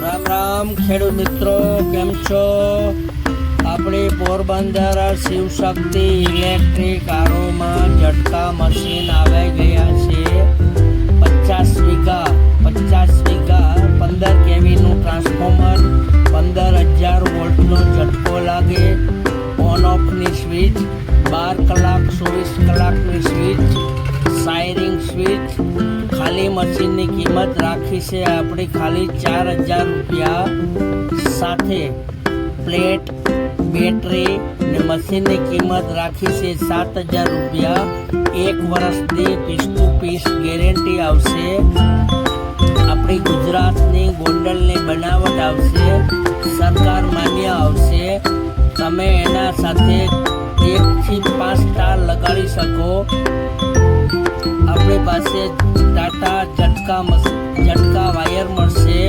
રામ રામ ખેડૂત મિત્રો, કેમ છો? આપણે પોરબંદર શિવ શક્તિ ઇલેક્ટ્રિક આરોમાં ઝટકા મશીન આવી ગયા છે. 50 વીઘા 15 કેવીનું ટ્રાન્સફોર્મર, 15,000 વોલ્ટનો ઝટકો લાગે, ઓન ઓફની સ્વિચ, 12 કલાક 24 કલાકની સ્વિચ, સાયરિંગ સ્વિચ. ખાલી મશીનની કિંમત રાખી છે આપણી ખાલી 4,000 રૂપિયા. સાથે પ્લેટ, બેટરી ને મશીનની કિંમત રાખી છે 7,000 રૂપિયા. 1 વર્ષની પીસ ટુ પીસ ગેરંટી આવશે. આપણી ગુજરાતની ગોંડલની બનાવટ આવશે, સરકાર માન્ય આવશે. તમે એના સાથે 1 થી 5 સ્ટાર લગાડી શકો. આપણી પાસે ટાટા ઝટકા વાયર મળશે.